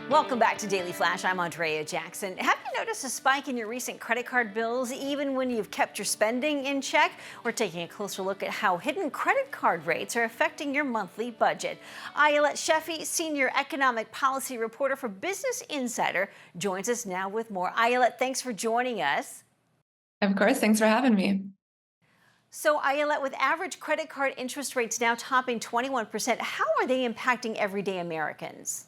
Welcome back to Daily Flash. I'm Andrea Jackson. Have you noticed a spike in your recent credit card bills, even when you've kept your spending in check? We're taking a closer look at how hidden credit card rates are affecting your monthly budget. Ayelet Sheffey, senior economic policy reporter for Business Insider, joins us now with more. Ayelet, thanks for joining us. Of course, thanks for having me. So, Ayelet, with average credit card interest rates now topping 21%, how are they impacting everyday Americans?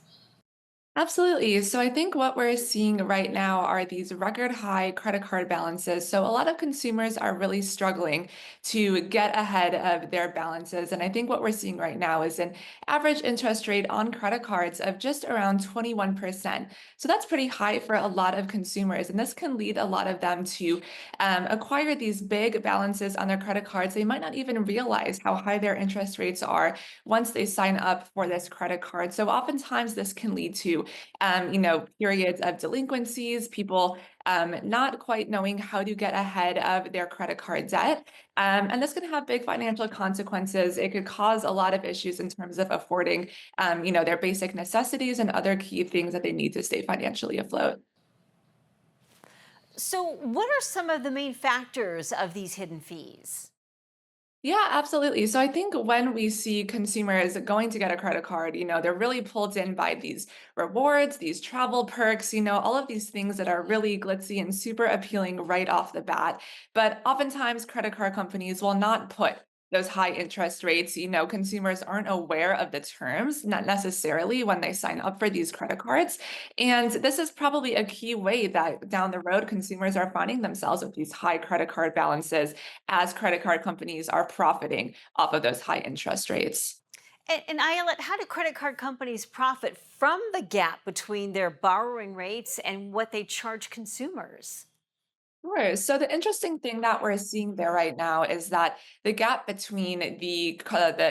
Absolutely. So I think what we're seeing right now are these record high credit card balances. So a lot of consumers are really struggling to get ahead of their balances. And I think what we're seeing right now is an average interest rate on credit cards of just around 21%. So that's pretty high for a lot of consumers. And this can lead a lot of them to acquire these big balances on their credit cards. They might not even realize how high their interest rates are once they sign up for this credit card. So oftentimes this can lead to periods of delinquencies, people not quite knowing how to get ahead of their credit card debt. And this can have big financial consequences. It could cause a lot of issues in terms of affording, their basic necessities and other key things that they need to stay financially afloat. So, what are some of the main factors of these hidden fees? Yeah, absolutely. So I think when we see consumers going to get a credit card, they're really pulled in by these rewards, these travel perks, all of these things that are really glitzy and super appealing right off the bat. But oftentimes, credit card companies will not put those high interest rates. Consumers aren't aware of the terms, not necessarily when they sign up for these credit cards. And this is probably a key way that down the road, consumers are finding themselves with these high credit card balances as credit card companies are profiting off of those high interest rates. And Ayelet, how do credit card companies profit from the gap between their borrowing rates and what they charge consumers? Sure. So the interesting thing that we're seeing there right now is that the gap between the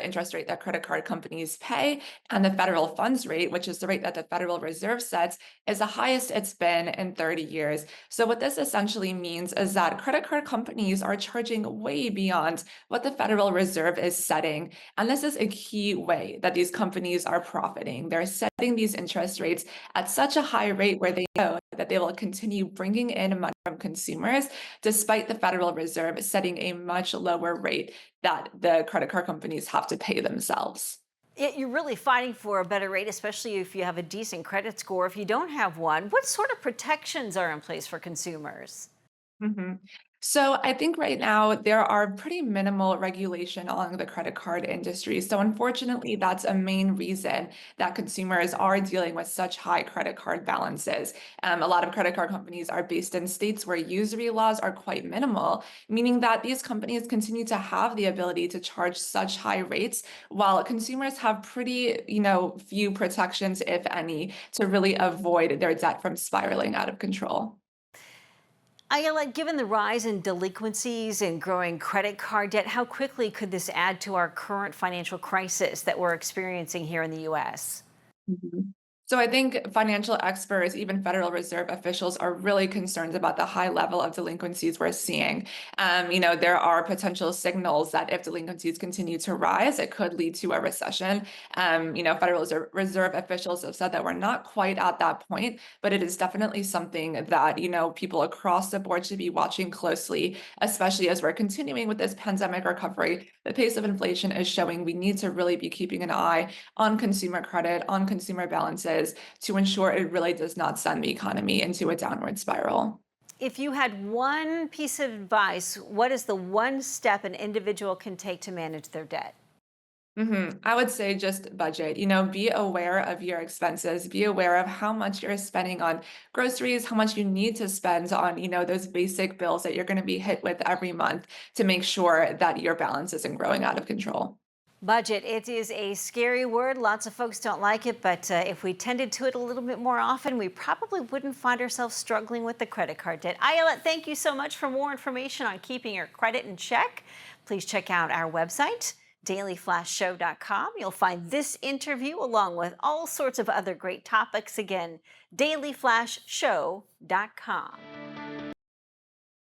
interest rate that credit card companies pay and the federal funds rate, which is the rate that the Federal Reserve sets, is the highest it's been in 30 years. So what this essentially means is that credit card companies are charging way beyond what the Federal Reserve is setting. And this is a key way that these companies are profiting. They're setting these interest rates at such a high rate where they know that they will continue bringing in money from consumers, despite the Federal Reserve setting a much lower rate that the credit card companies have to pay themselves. You're really fighting for a better rate, especially if you have a decent credit score. If you don't have one, what sort of protections are in place for consumers? Mhm. So I think right now there are pretty minimal regulation on the credit card industry. So unfortunately, that's a main reason that consumers are dealing with such high credit card balances. A lot of credit card companies are based in states where usury laws are quite minimal, meaning that these companies continue to have the ability to charge such high rates, while consumers have pretty, few protections, if any, to really avoid their debt from spiraling out of control. Ayala, given the rise in delinquencies and growing credit card debt, how quickly could this add to our current financial crisis that we're experiencing here in the U.S.? Mhm. So I think financial experts, even Federal Reserve officials, are really concerned about the high level of delinquencies we're seeing. There are potential signals that if delinquencies continue to rise, it could lead to a recession. Federal Reserve officials have said that we're not quite at that point, but it is definitely something that, people across the board should be watching closely, especially as we're continuing with this pandemic recovery. The pace of inflation is showing we need to really be keeping an eye on consumer credit, on consumer balances to ensure it really does not send the economy into a downward spiral. If you had one piece of advice, what is the one step an individual can take to manage their debt? I would say just budget, be aware of your expenses, be aware of how much you're spending on groceries, how much you need to spend on, those basic bills that you're going to be hit with every month to make sure that your balance isn't growing out of control. Budget. It is a scary word. Lots of folks don't like it, but if we tended to it a little bit more often, we probably wouldn't find ourselves struggling with the credit card debt. Ayelet, thank you so much. For more information on keeping your credit in check, please check out our website, dailyflashshow.com. You'll find this interview along with all sorts of other great topics. Again, dailyflashshow.com.